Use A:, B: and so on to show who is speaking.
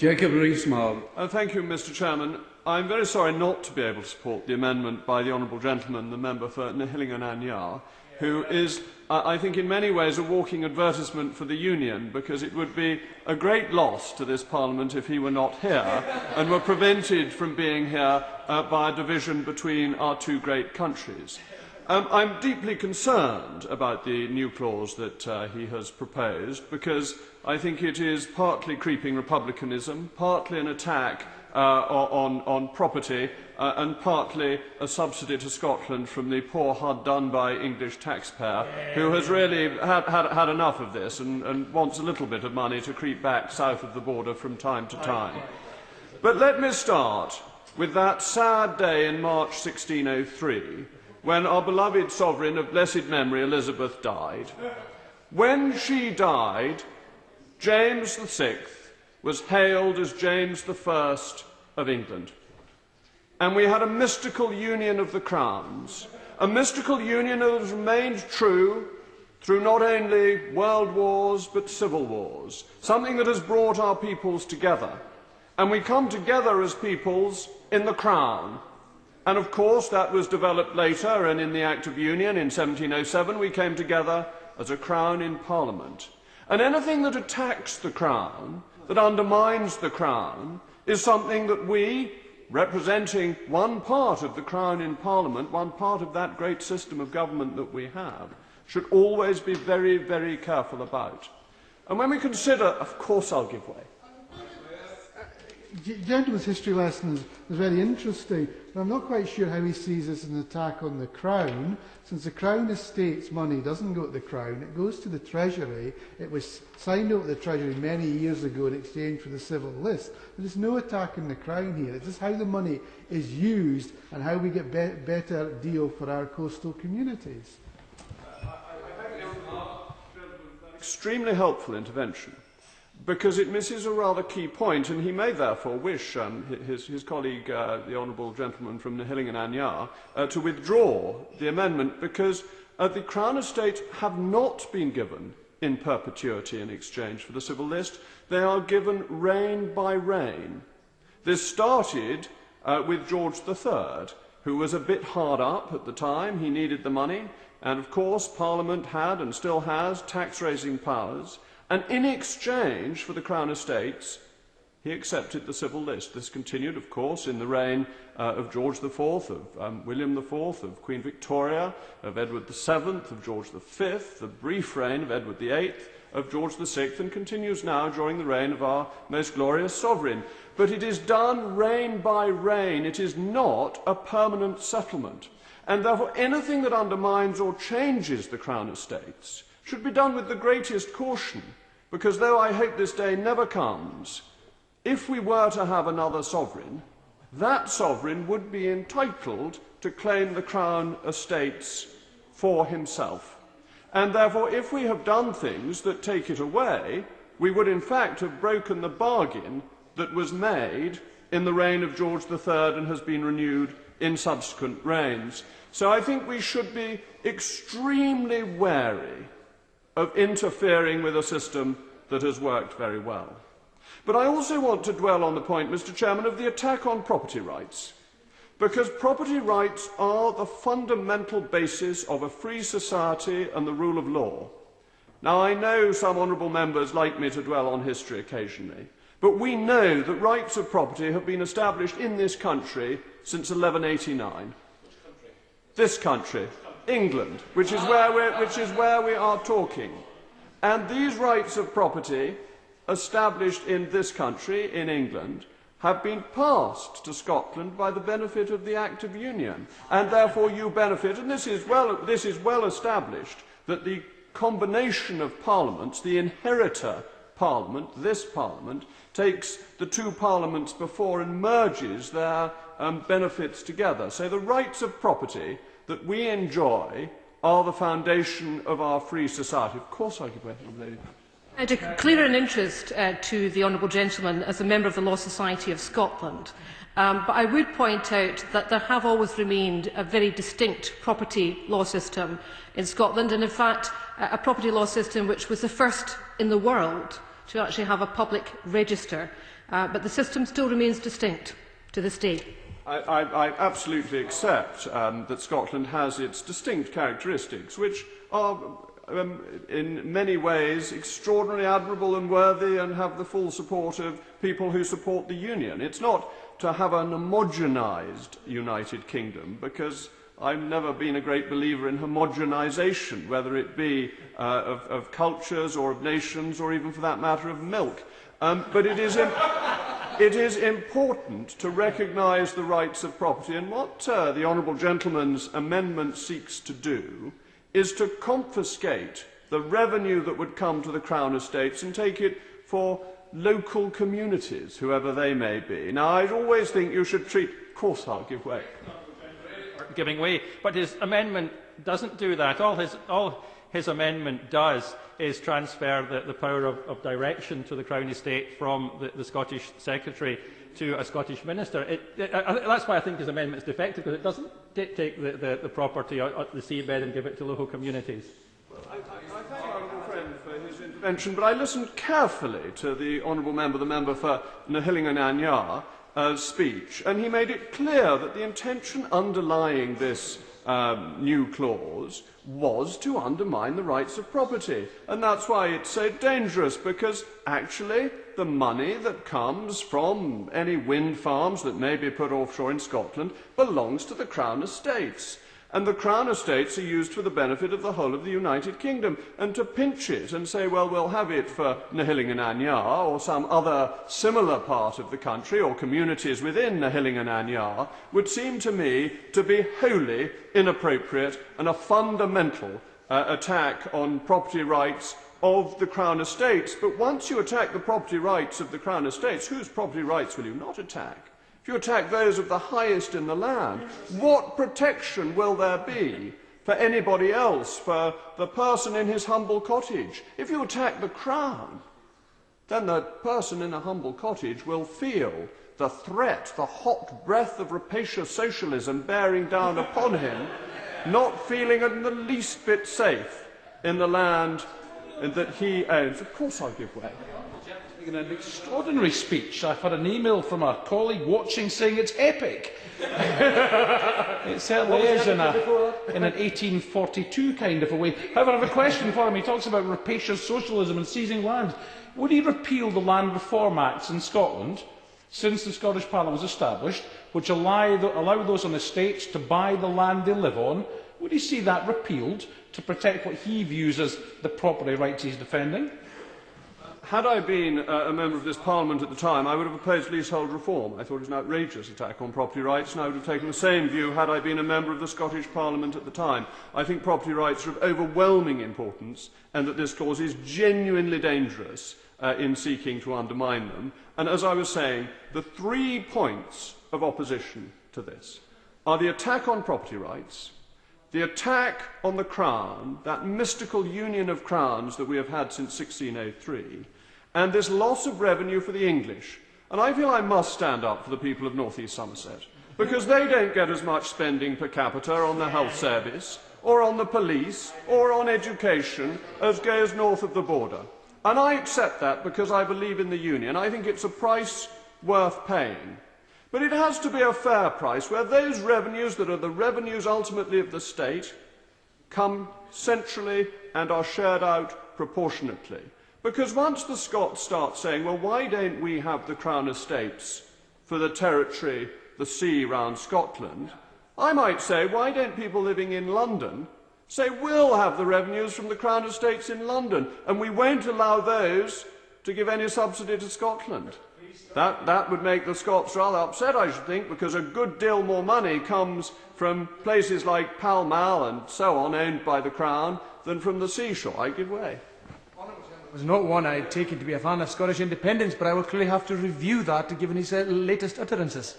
A: Jacob Rees-Mogg.
B: Thank you, Mr. Chairman. I'm very sorry not to be able to support the amendment by the honourable gentleman, the member for Nihilingam, who is, I think, in many ways a walking advertisement for the Union, because it would be a great loss to this Parliament if he were not here and were prevented from being here by a division between our two great countries. I'm deeply concerned about the new clause that he has proposed, because I think it is partly creeping republicanism, partly an attack on property, and partly a subsidy to Scotland from the poor, hard-done-by English taxpayer who has really had enough of this and wants a little bit of money to creep back south of the border from time to time. But let me start with that sad day in March 1603, when our beloved sovereign of blessed memory, Elizabeth, died. When she died, James VI was hailed as James I of England. And we had a mystical union of the crowns, a mystical union that has remained true through not only world wars but civil wars, something that has brought our peoples together. And we come together as peoples in the crown. And of course that was developed later, and in the Act of Union in 1707 we came together as a crown in Parliament. And anything that attacks the crown, that undermines the crown, is something that we, representing one part of the crown in Parliament, one part of that great system of government that we have, should always be very, very careful about. And when we consider, of course I'll give way.
C: Gentleman's history lesson is very interesting, but I'm not quite sure how he sees this as an attack on the Crown, since the Crown Estate's money doesn't go to the Crown, it goes to the Treasury. It was signed out to the Treasury many years ago in exchange for the civil list. There's no attack on the Crown here. It's just how the money is used and how we get better deal for our coastal communities.
B: Extremely helpful intervention, because it misses a rather key point, and he may therefore wish his colleague, the honourable gentleman from Nihilingam, to withdraw the amendment, because the Crown Estates have not been given in perpetuity in exchange for the civil list. They are given reign by reign. This started with George III, who was a bit hard up at the time. He needed the money, and of course Parliament had and still has tax-raising powers. And in exchange for the Crown Estates, he accepted the civil list. This continued, of course, in the reign of George IV, of William IV, of Queen Victoria, of Edward VII, of George V, the brief reign of Edward VIII, of George VI, and continues now during the reign of our most glorious sovereign. But it is done reign by reign. It is not a permanent settlement. And therefore anything that undermines or changes the Crown Estates should be done with the greatest caution, because though I hope this day never comes, if we were to have another sovereign, that sovereign would be entitled to claim the Crown Estates for himself. And therefore, if we have done things that take it away, we would in fact have broken the bargain that was made in the reign of George III and has been renewed in subsequent reigns. So I think we should be extremely wary of interfering with a system that has worked very well. But I also want to dwell on the point, Mr. Chairman, of the attack on property rights, because property rights are the fundamental basis of a free society and the rule of law. Now, I know some honourable members like me to dwell on history occasionally, but we know that rights of property have been established in this country since 1189. This country. England, which is where we are talking. And these rights of property, established in this country, in England, have been passed to Scotland by the benefit of the Act of Union. And therefore you benefit, and this is well established, that the combination of parliaments, the inheritor Parliament, this Parliament, takes the two parliaments before and merges their benefits together. So the rights of property that we enjoy are the foundation of our free society. Of course I give way, lady.
D: I declare an interest to the honourable gentleman as a member of the Law Society of Scotland. But I would point out that there have always remained a very distinct property law system in Scotland, and in fact a property law system which was the first in the world to actually have a public register, but the system still remains distinct to this day.
B: I absolutely accept that Scotland has its distinct characteristics, which are in many ways extraordinarily admirable and worthy and have the full support of people who support the Union. It's not to have an homogenised United Kingdom, because I've never been a great believer in homogenisation, whether it be of cultures or of nations or even, for that matter, of milk. But it is important to recognise the rights of property, and what the honourable gentleman's amendment seeks to do is to confiscate the revenue that would come to the Crown estates and take it for local communities, whoever they may be. Now, I always think you should treat... Of course I'll give way.
A: Giving way, but his amendment doesn't do that. All his amendment does is transfer the power of direction to the Crown Estate from the Scottish Secretary to a Scottish Minister. That's why I think his amendment is defective, because it doesn't take the property out the seabed and give it to local communities.
B: Well, I thank the honourable friend for his intervention, but I listened carefully to the honourable member, the member for Nahillingan speech, and he made it clear that the intention underlying this new clause was to undermine the rights of property. And that's why it's so dangerous, because actually the money that comes from any wind farms that may be put offshore in Scotland belongs to the Crown Estates. And the Crown Estates are used for the benefit of the whole of the United Kingdom. And to pinch it and say, well, we'll have it for Nahillingan or some other similar part of the country or communities within Nahillingan would seem to me to be wholly inappropriate and a fundamental attack on property rights of the Crown Estates. But once you attack the property rights of the Crown Estates, whose property rights will you not attack? If you attack those of the highest in the land, what protection will there be for anybody else, for the person in his humble cottage? If you attack the Crown, then the person in a humble cottage will feel the threat, the hot breath of rapacious socialism bearing down upon him, not feeling in the least bit safe in the land that he owns. Of course I'll give way.
E: In an extraordinary speech. I've had an email from a colleague watching saying it's epic. It certainly is in an 1842 kind of a way. However, I have a question for him. He talks about rapacious socialism and seizing land. Would he repeal the Land Reform Acts in Scotland, since the Scottish Parliament was established, which allow those on estates to buy the land they live on? Would he see that repealed to protect what he views as the property rights he's defending?
B: Had I been a member of this Parliament at the time, I would have opposed leasehold reform. I thought it was an outrageous attack on property rights, and I would have taken the same view had I been a member of the Scottish Parliament at the time. I think property rights are of overwhelming importance, and that this clause is genuinely dangerous in seeking to undermine them. And as I was saying, the 3 points of opposition to this are the attack on property rights, the attack on the Crown, that mystical union of crowns that we have had since 1603, and this loss of revenue for the English. And I feel I must stand up for the people of North East Somerset, because they don't get as much spending per capita on the health service, or on the police, or on education as goes north of the border. And I accept that because I believe in the Union. I think it's a price worth paying. But it has to be a fair price, where those revenues that are the revenues ultimately of the state come centrally and are shared out proportionately. Because once the Scots start saying, well, why don't we have the Crown Estates for the territory, the sea round Scotland, I might say, why don't people living in London say, we'll have the revenues from the Crown Estates in London, and we won't allow those to give any subsidy to Scotland? That would make the Scots rather upset, I should think, because a good deal more money comes from places like Pall Mall and so on, owned by the Crown, than from the seashore. I give way.
F: It was not one I had taken to be a fan of Scottish independence, but I will clearly have to review that given his latest utterances.